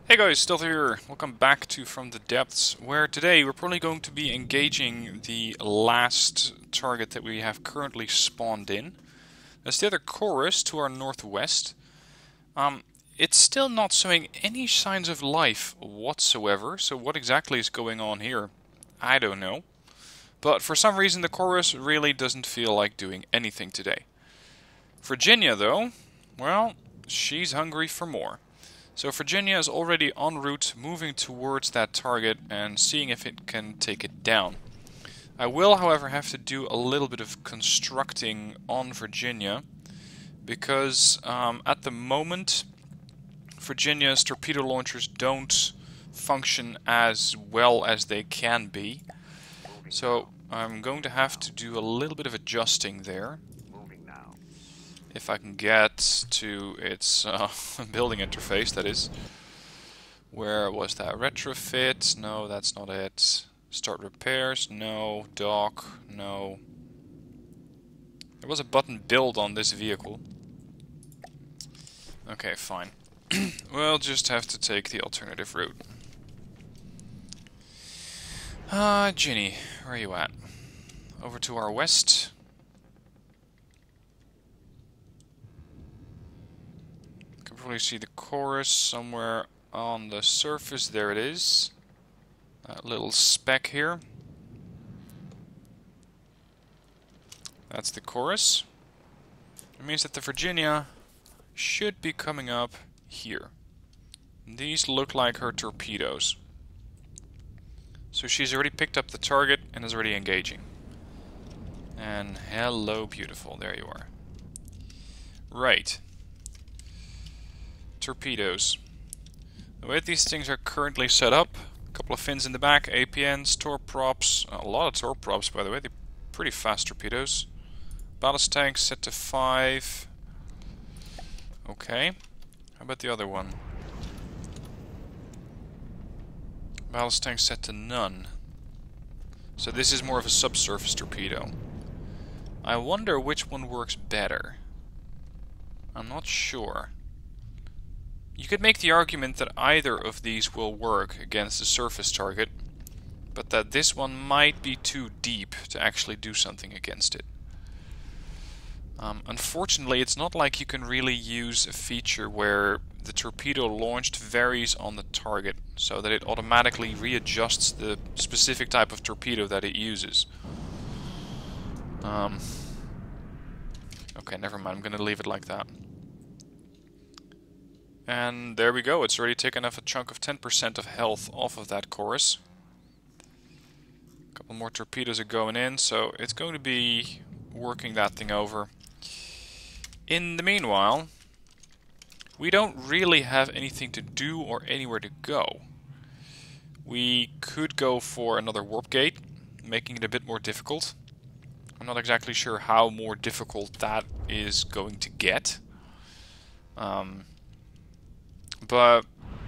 Hey guys, Stealth here. Welcome back to From the Depths, where today we're probably going to be engaging the last target that we have currently spawned in. That's the other chorus to our northwest. It's still not showing any signs of life whatsoever, so what exactly is going on here? I don't know. But for some reason the chorus really doesn't feel like doing anything today. Virginia though, well, she's hungry for more. So Virginia is already en route, moving towards that target and seeing if it can take it down. I will, however, have to do a little bit of constructing on Virginia, because at the moment Virginia's torpedo launchers don't function as well as they can be. So I'm going to have to do a little bit of adjusting there. If I can get to its building interface, that is. Where was that? Retrofit? No, that's not it. Start repairs? No. Dock? No. There was a button build on this vehicle. Okay, fine. We'll just have to take the alternative route. Ginny, where are you at? Over to our west. Probably see the chorus somewhere on the surface. There it is. That little speck here. That's the chorus. It means that the Virginia should be coming up here. These look like her torpedoes. So she's already picked up the target and is already engaging. And hello, beautiful. There you are. Right. Torpedoes. The way these things are currently set up, a couple of fins in the back, APNs, torp props, a lot of torp props by the way, they're pretty fast torpedoes. Ballast tanks set to 5. Okay, how about the other one? Ballast tank set to none. So this is more of a subsurface torpedo. I wonder which one works better. I'm not sure. You could make the argument that either of these will work against the surface target, but that this one might be too deep to actually do something against it. Unfortunately, it's not like you can really use a feature where the torpedo launched varies on the target, so that it automatically readjusts the specific type of torpedo that it uses. Okay, never mind, I'm gonna leave it like that. And there we go, it's already taken off a chunk of 10% of health off of that chorus. A couple more torpedoes are going in, so it's going to be working that thing over. In the meanwhile, we don't really have anything to do or anywhere to go. We could go for another warp gate, making it a bit more difficult. I'm not exactly sure how more difficult that is going to get. But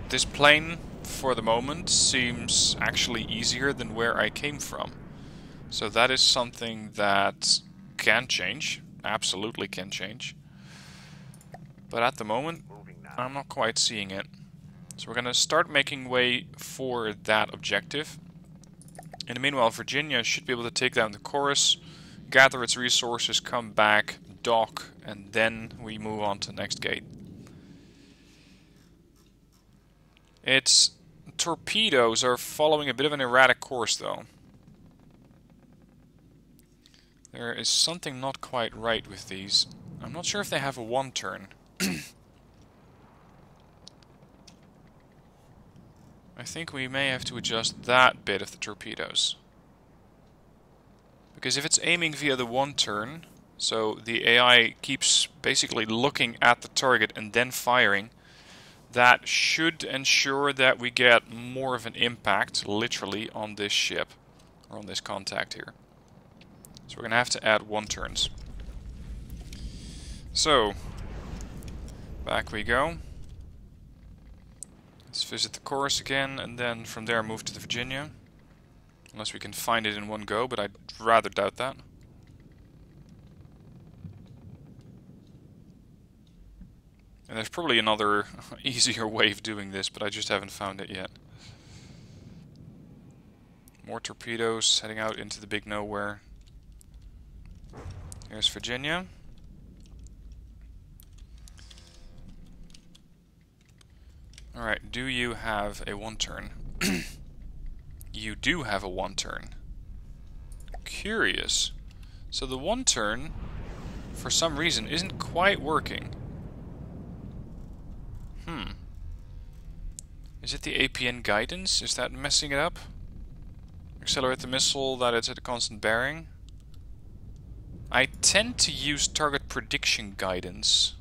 this plane, for the moment, seems actually easier than where I came from. So that is something that can change, absolutely can change. But at the moment, I'm not quite seeing it. So we're going to start making way for that objective. In the meanwhile, Virginia should be able to take down the chorus, gather its resources, come back, dock, and then we move on to the next gate. Its torpedoes are following a bit of an erratic course, though. There is something not quite right with these. I'm not sure if they have a one turn. I think we may have to adjust that bit of the torpedoes. Because if it's aiming via the one turn, so the AI keeps basically looking at the target and then firing, that should ensure that we get more of an impact, literally, on this ship, or on this contact here. So we're going to have to add one turns. So, back we go. Let's visit the chorus again, and then from there move to the Virginia. Unless we can find it in one go, but I'd rather doubt that. And there's probably another easier way of doing this, but I just haven't found it yet. More torpedoes heading out into the big nowhere. Here's Virginia. Alright, do you have a 1-turn? You do have a 1-turn. Curious. So the 1-turn, for some reason, isn't quite working. Is it the APN guidance? Is that messing it up? Accelerate the missile that it's at a constant bearing. I tend to use target prediction guidance.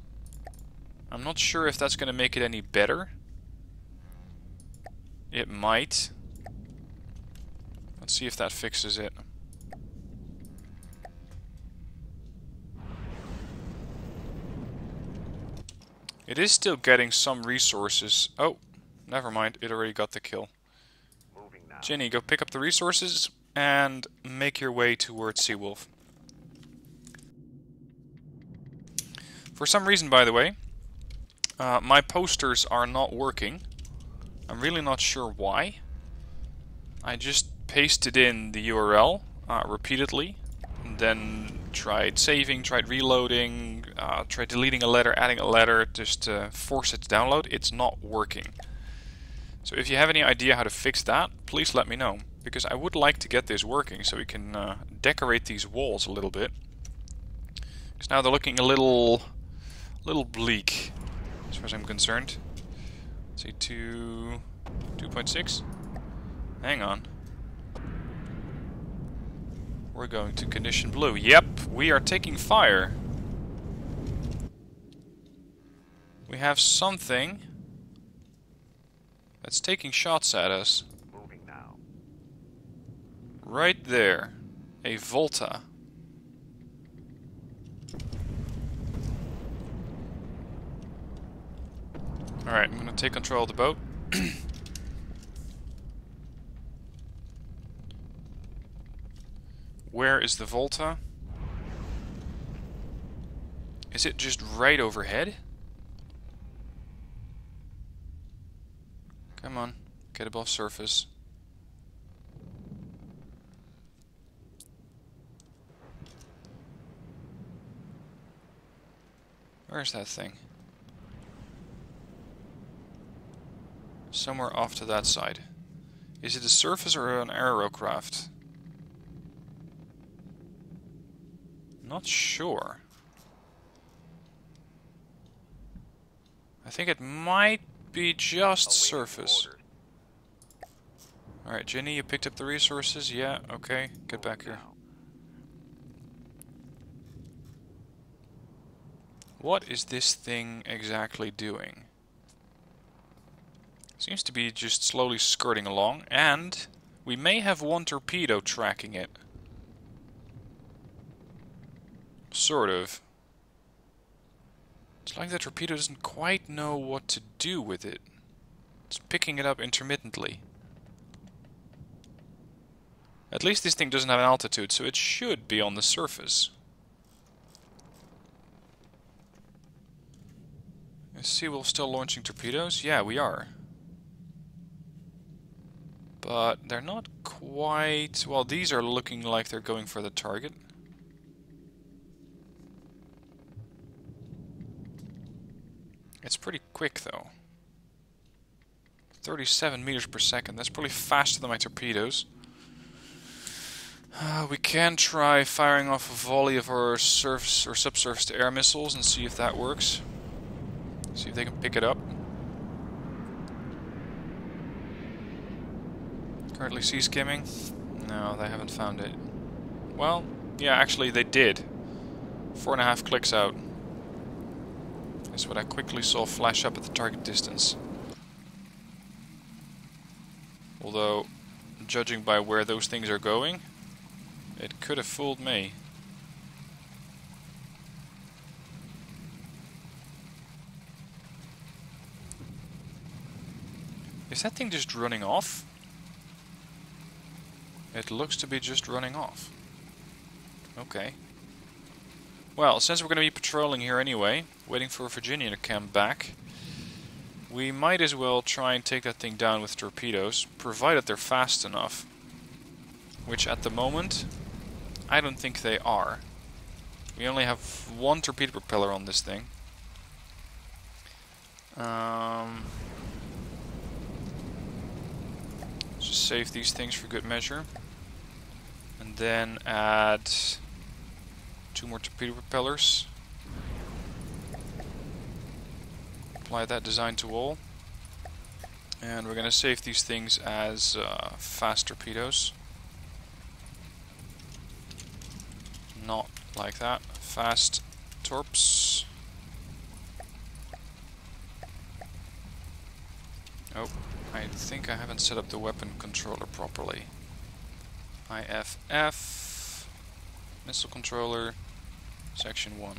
I'm not sure if that's going to make it any better. It might. Let's see if that fixes it. It is still getting some resources. Oh, never mind. It already got the kill. Ginny, go pick up the resources and make your way towards Seawolf. For some reason, by the way, my posters are not working. I'm really not sure why. I just pasted in the URL repeatedly, and then tried saving, tried reloading, tried deleting a letter, adding a letter, just to force it to download. It's not working. So if you have any idea how to fix that, please let me know, because I would like to get this working so we can decorate these walls a little bit. Because now they're looking a little bleak, as far as I'm concerned. Let's see, 2.6. Hang on. We're going to condition blue. Yep, we are taking fire. We have something that's taking shots at us. Moving now. Right there. A Volta. Alright, I'm gonna take control of the boat. Where is the Volta? Is it just right overhead? Come on, get above surface. Where's that thing? Somewhere off to that side. Is it a surface or an aerocraft? Not sure. I think it might be just surface. Alright, Jenny, you picked up the resources? Yeah, okay. Get back here. What is this thing exactly doing? Seems to be just slowly skirting along, and we may have one torpedo tracking it. Sort of. It's like the torpedo doesn't quite know what to do with it. It's picking it up intermittently. At least this thing doesn't have an altitude, so it should be on the surface. Let's see, we're still launching torpedoes? Yeah, we are. But they're not quite... Well, these are looking like they're going for the target. It's pretty quick, though. 37 meters per second. That's probably faster than my torpedoes. We can try firing off a volley of our surface or subsurface to air missiles and see if that works. See if they can pick it up. Currently sea skimming. No, they haven't found it. Well, yeah, actually they did. 4.5 clicks out. That's what I quickly saw flash up at the target distance. Although, judging by where those things are going, it could have fooled me. Is that thing just running off? It looks to be just running off. Okay. Well, since we're going to be patrolling here anyway, waiting for Virginia to come back, we might as well try and take that thing down with torpedoes, provided they're fast enough. Which at the moment, I don't think they are. We only have one torpedo propeller on this thing. Just save these things for good measure. And then add 2 more torpedo propellers. Apply that design to all. And we're going to save these things as fast torpedoes. Not like that. Fast torps. Oh, I think I haven't set up the weapon controller properly. IFF, missile controller, section 1.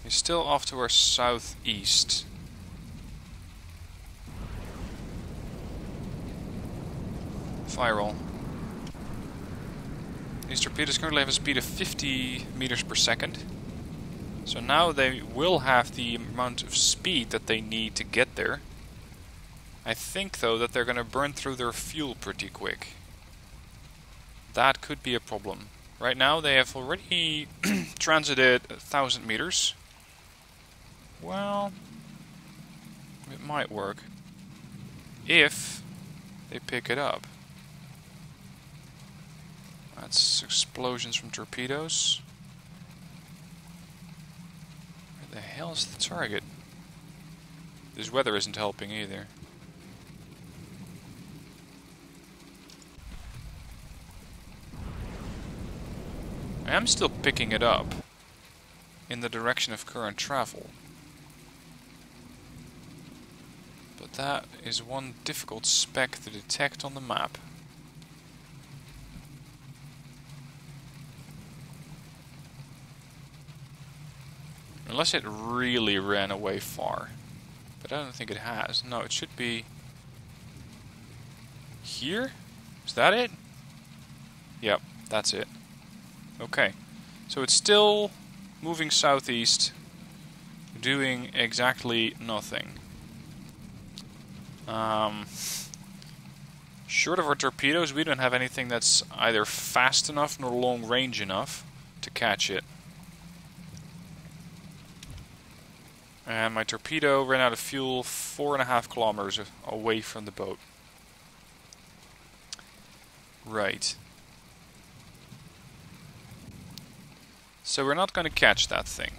He's still off to our southeast. Fire roll. These torpedoes currently have a speed of 50 meters per second. So now they will have the amount of speed that they need to get there. I think though that they're going to burn through their fuel pretty quick. That could be a problem. Right now they have already transited 1,000 meters. Well, it might work if they pick it up. That's explosions from torpedoes. Where the hell is the target? This weather isn't helping either. I am still picking it up in the direction of current travel. But that is one difficult speck to detect on the map. Unless it really ran away far. But I don't think it has. No, it should be here? Is that it? Yep, that's it. Okay. So it's still moving southeast, doing exactly nothing. Short of our torpedoes, we don't have anything that's either fast enough nor long range enough to catch it. And my torpedo ran out of fuel 4.5 kilometers away from the boat. Right. So we're not going to catch that thing.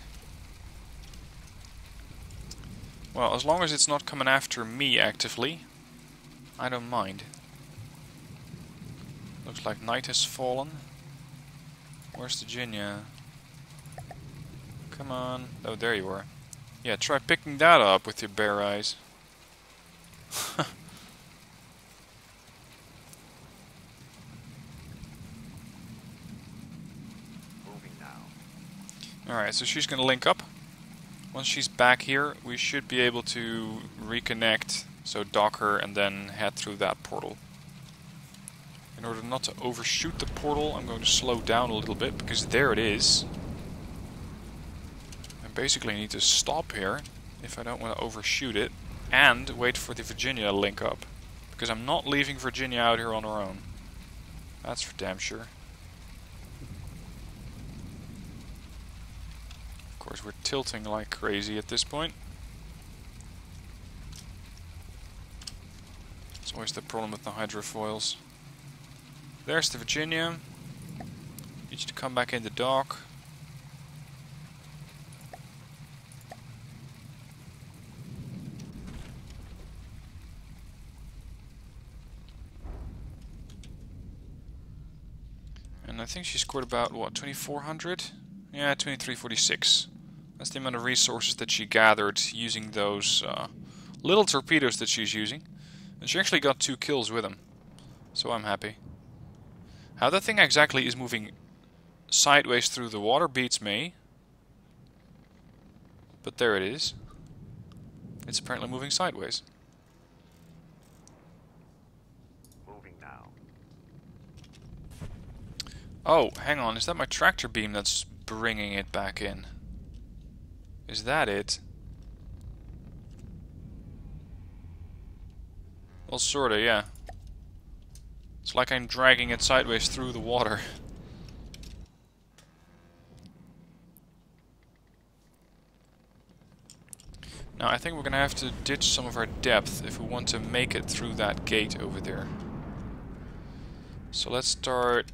Well, as long as it's not coming after me actively, I don't mind. Looks like night has fallen. Where's Virginia? Come on. Oh, there you are. Yeah, try picking that up with your bare eyes. Alright, so she's going to link up. Once she's back here, we should be able to reconnect, so dock her and then head through that portal. In order not to overshoot the portal, I'm going to slow down a little bit, because there it is. I basically need to stop here, if I don't want to overshoot it, and wait for the Virginia to link up. Because I'm not leaving Virginia out here on her own. That's for damn sure. Of course, we're tilting like crazy at this point. It's always the problem with the hydrofoils. There's the Virginia. Need you to come back in the dock. And I think she scored about, what, 2,400? Yeah, 2,346. That's the amount of resources that she gathered using those little torpedoes that she's using. And she actually got 2 kills with them. So I'm happy. How that thing exactly is moving sideways through the water beats me. But there it is. It's apparently moving sideways. Moving now. Oh, hang on. Is that my tractor beam that's bringing it back in? Is that it? Well, sorta, yeah. It's like I'm dragging it sideways through the water. Now, I think we're gonna have to ditch some of our depth if we want to make it through that gate over there. So let's start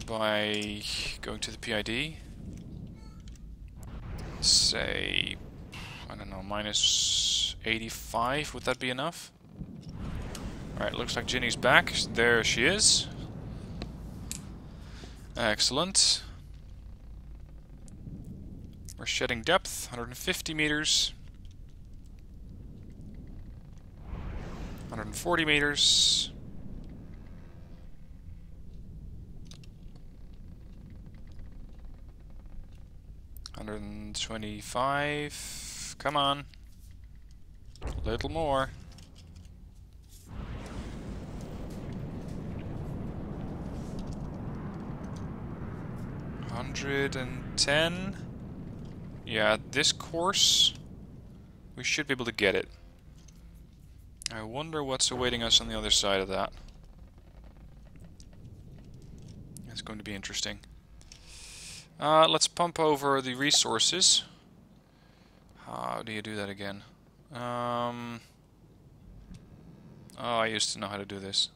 by going to the PID. Let's say, I don't know, minus 85, would that be enough? Alright, looks like Ginny's back. There she is. Excellent. We're shedding depth, 150 meters. 140 meters. $125. Come on. A little more. $110. Yeah, this course we should be able to get it. I wonder what's awaiting us on the other side of that. It's going to be interesting. Let's pump over the resources. How do you do that again? Oh, I used to know how to do this.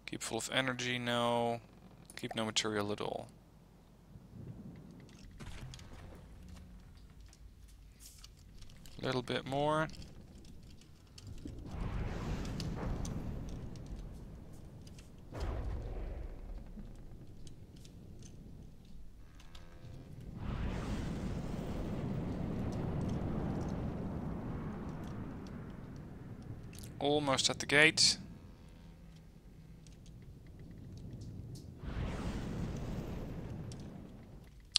Keep full of energy, no. Keep no material at all. A little bit more. Almost at the gate.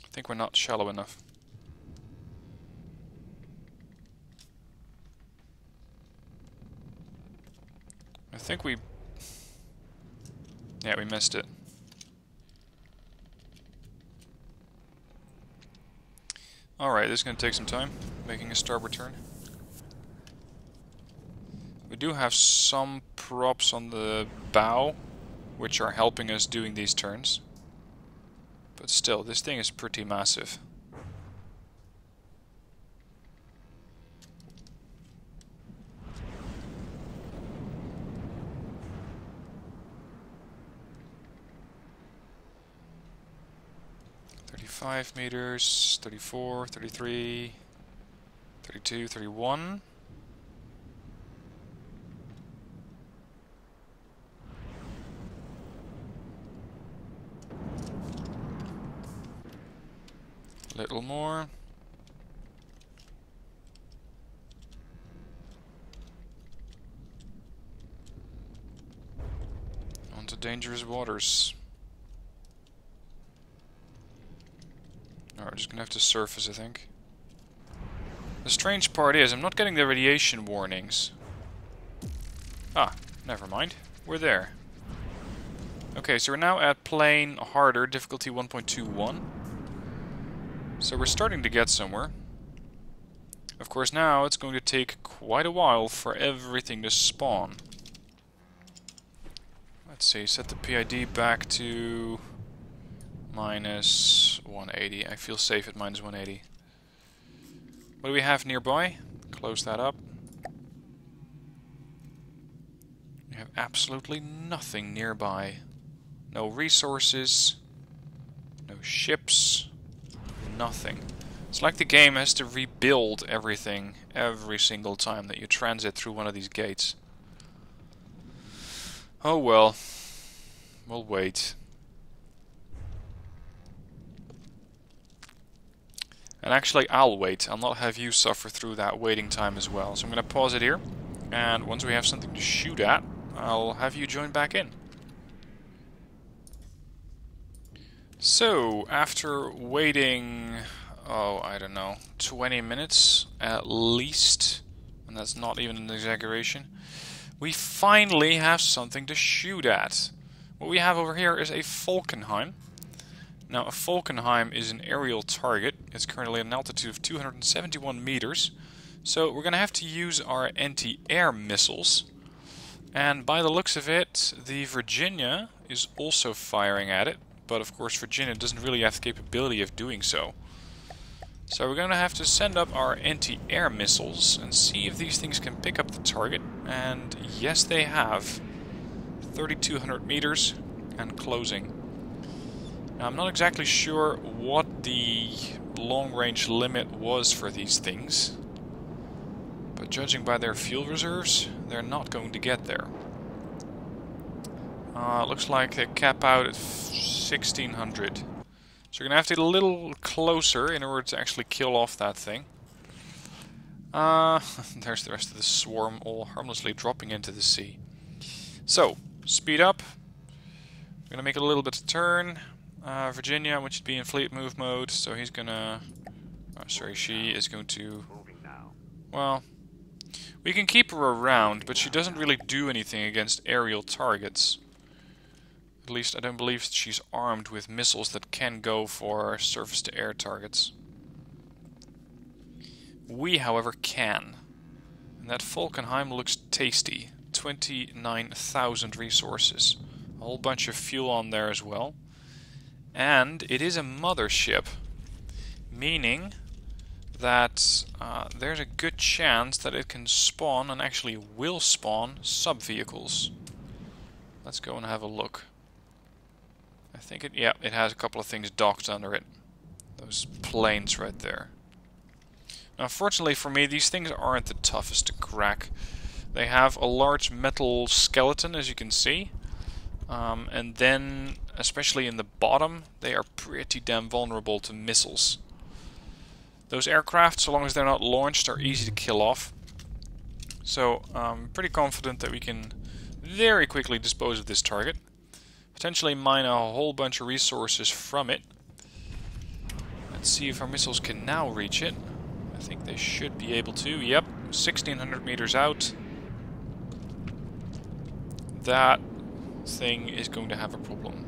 I think we're not shallow enough. I think we... Yeah, we missed it. Alright, this is going to take some time, making a starboard turn. We do have some props on the bow, which are helping us doing these turns. But still, this thing is pretty massive. $35 meters, 34, 33, 32, 31. Little more. Onto dangerous waters. Alright, we're just gonna have to surface, I think. The strange part is, I'm not getting the radiation warnings. Ah, never mind. We're there. Okay, so we're now at plane harder, difficulty 1.21. So we're starting to get somewhere. Of course, now it's going to take quite a while for everything to spawn. Let's see, set the PID back to minus 180. I feel safe at minus 180. What do we have nearby? Close that up. We have absolutely nothing nearby. No resources. No ships. Nothing. It's like the game has to rebuild everything every single time that you transit through one of these gates. Oh well. We'll wait. And actually I'll wait. I'll not have you suffer through that waiting time as well. So I'm going to pause it here. And once we have something to shoot at, I'll have you join back in. So, after waiting, oh, I don't know, 20 minutes at least, and that's not even an exaggeration, we finally have something to shoot at. What we have over here is a Falkenhayn. Now, a Falkenheim is an aerial target. It's currently at an altitude of 271 meters. So we're going to have to use our anti-air missiles. And by the looks of it, the Virginia is also firing at it. But of course, Virginia doesn't really have the capability of doing so. So we're going to have to send up our anti-air missiles and see if these things can pick up the target. And yes, they have. 3,200 meters and closing. Now, I'm not exactly sure what the long-range limit was for these things. But judging by their fuel reserves, they're not going to get there. Looks like they cap out at 1,600. So you're going to have to get a little closer in order to actually kill off that thing. There's the rest of the swarm all harmlessly dropping into the sea. So, speed up. We're going to make it a little bit of turn. Virginia, I want you to be in fleet move mode, so he's going to... she is going to... Well, we can keep her around, but she doesn't really do anything against aerial targets. At least I don't believe she's armed with missiles that can go for surface-to-air targets. We, however, can. And that Falkenheim looks tasty. 29,000 resources. A whole bunch of fuel on there as well. And it is a mothership. Meaning that there's a good chance that it can spawn, and actually will spawn, sub-vehicles. Let's go and have a look. I think it has a couple of things docked under it. Those planes right there. Now, unfortunately for me, these things aren't the toughest to crack. They have a large metal skeleton, as you can see. And then, especially in the bottom, they are pretty damn vulnerable to missiles. Those aircraft, so long as they're not launched, are easy to kill off. So, I'm pretty confident that we can very quickly dispose of this target. Potentially mine a whole bunch of resources from it. Let's see if our missiles can now reach it. I think they should be able to. Yep, 1,600 meters out. That thing is going to have a problem.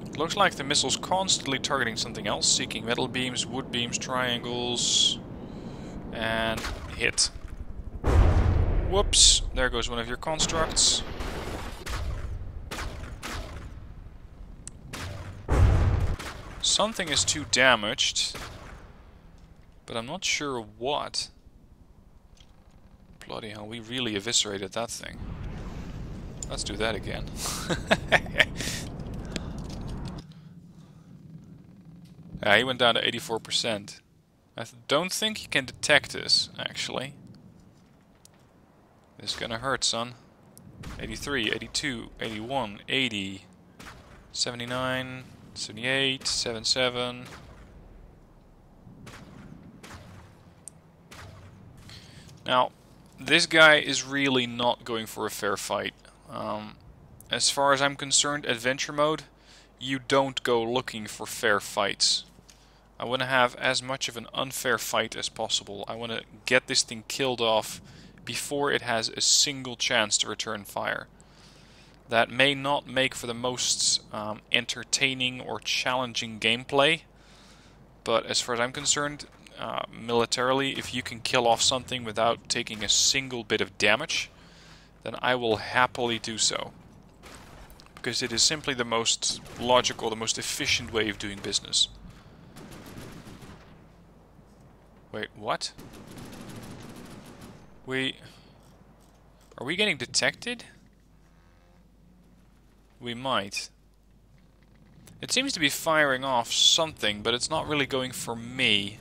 It looks like the missile's constantly targeting something else, seeking metal beams, wood beams, triangles, and hit. Whoops, there goes one of your constructs. Something is too damaged, but I'm not sure what. Bloody hell, we really eviscerated that thing. Let's do that again. Yeah, he went down to 84%. I don't think he can detect us, actually. This is gonna hurt, son. 83, 82, 81, 80, 79, 78, 77. Now, this guy is really not going for a fair fight. As far as I'm concerned, adventure mode, you don't go looking for fair fights. I want to have as much of an unfair fight as possible. I want to get this thing killed off before it has a single chance to return fire. That may not make for the most entertaining or challenging gameplay, but as far as I'm concerned, militarily, if you can kill off something without taking a single bit of damage, then I will happily do so. Because it is simply the most logical, the most efficient way of doing business. Wait, what? Are we getting detected? We might. It seems to be firing off something, but it's not really going for me.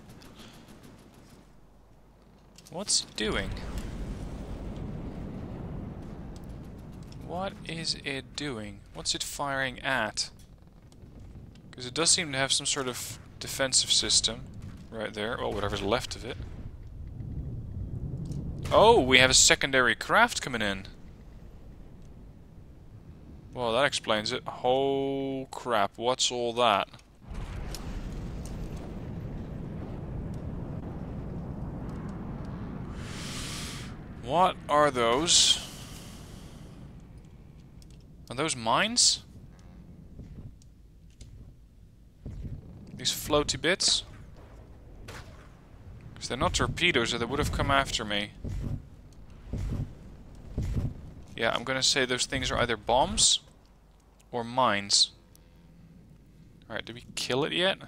What's it doing? What is it doing? What's it firing at? Because it does seem to have some sort of defensive system right there, or whatever's left of it. Oh, we have a secondary craft coming in. Well, that explains it. Oh crap, what's all that? What are those? Are those mines? floaty bits. Because they're not torpedoes, or they would have come after me. Yeah, I'm gonna say those things are either bombs or mines. Alright, did we kill it yet?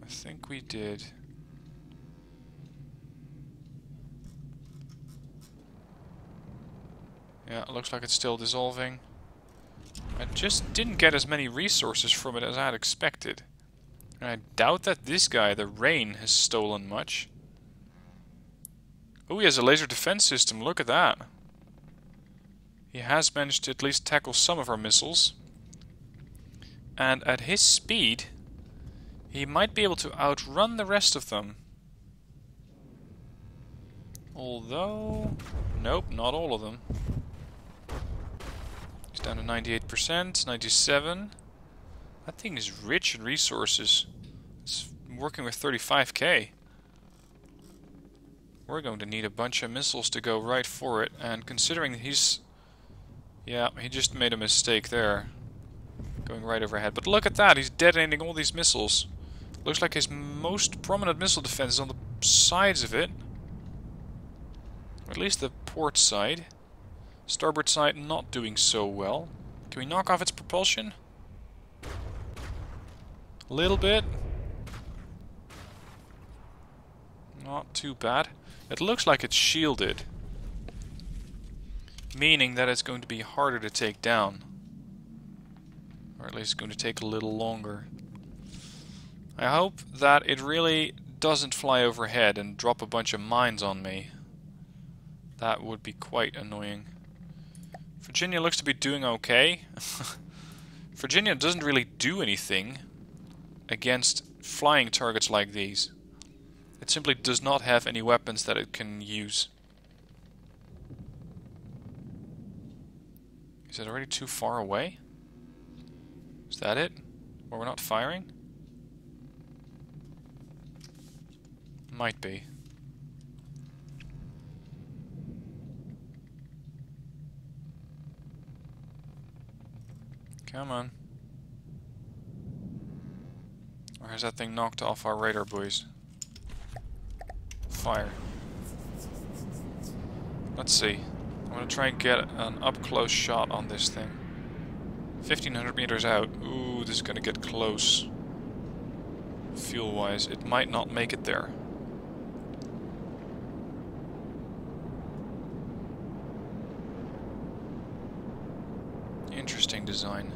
I think we did. Yeah, it looks like it's still dissolving. I just didn't get as many resources from it as I had expected. And I doubt that this guy, the Rain, has stolen much. Oh, he has a laser defense system, look at that. He has managed to at least tackle some of our missiles. And at his speed, he might be able to outrun the rest of them. Although... nope, not all of them. He's down to 98%, 97%. That thing is rich in resources. It's working with 35k. We're going to need a bunch of missiles to go right for it, and considering he's... yeah, he just made a mistake there. Going right overhead. But look at that, he's detonating all these missiles. Looks like his most prominent missile defense is on the sides of it. Or at least the port side. Starboard side not doing so well. Can we knock off its propulsion? A little bit. Not too bad. It looks like it's shielded. Meaning that it's going to be harder to take down. Or at least it's going to take a little longer. I hope that it really doesn't fly overhead and drop a bunch of mines on me. That would be quite annoying. Virginia looks to be doing okay. Virginia doesn't really do anything against flying targets like these. It simply does not have any weapons that it can use. Is it already too far away? Is that it? Or we're not firing? Might be. Come on. Or has that thing knocked off our radar buoys? Fire. Let's see. I'm gonna try and get an up-close shot on this thing. 1500 meters out. Ooh, this is gonna get close. Fuel-wise, it might not make it there. Interesting design.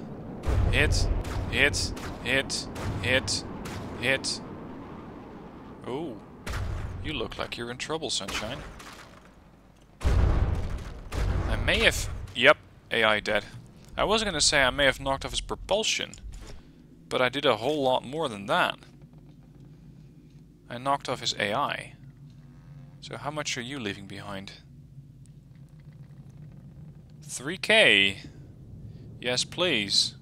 Hit, hit, hit, hit, hit. Oh, you look like you're in trouble, Sunshine. I may have... yep, AI dead. I was gonna say I may have knocked off his propulsion, but I did a whole lot more than that. I knocked off his AI. So how much are you leaving behind? 3k. Yes, please.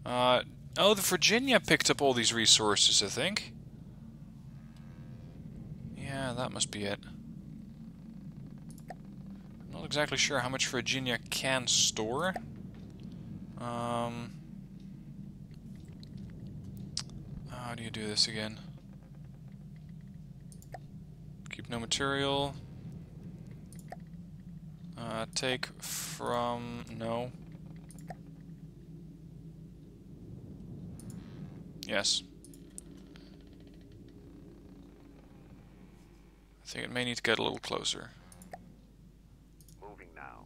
Oh, the Virginia picked up all these resources, I think. Yeah, that must be it. I'm not exactly sure how much Virginia can store. How do you do this again? Keep no material. Take from... no. Yes. I think it may need to get a little closer. Moving now.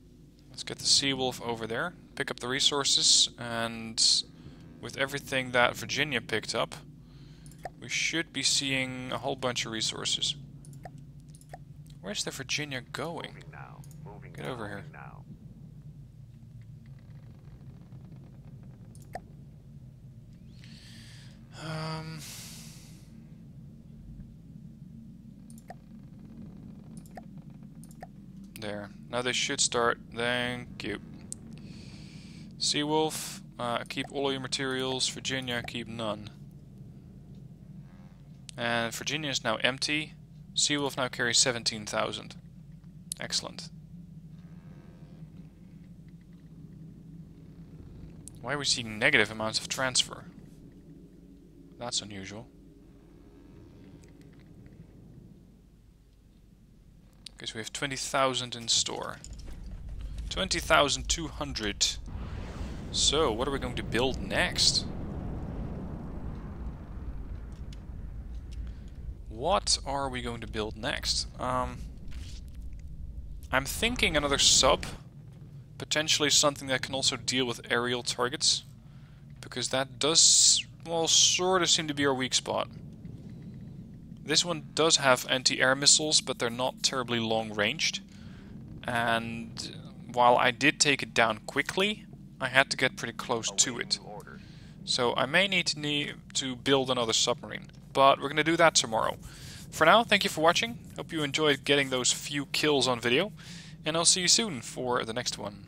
Let's get the Seawolf over there, pick up the resources, and with everything that Virginia picked up, we should be seeing a whole bunch of resources. Where's the Virginia going? Moving now. Moving Get now. over here. Moving now. There. Now they should start. Thank you. Seawolf, keep all your materials. Virginia, keep none. And Virginia is now empty. Seawolf now carries 17,000. Excellent. Why are we seeing negative amounts of transfer? That's unusual. Okay, so we have 20,000 in store. 20,200. So, what are we going to build next? What are we going to build next? I'm thinking another sub. Potentially something that can also deal with aerial targets. Because that does, well, sort of seem to be our weak spot. This one does have anti-air missiles, but they're not terribly long-ranged. And while I did take it down quickly, I had to get pretty close to it. So I may need to build another submarine. But we're going to do that tomorrow. For now, thank you for watching. Hope you enjoyed getting those few kills on video. And I'll see you soon for the next one.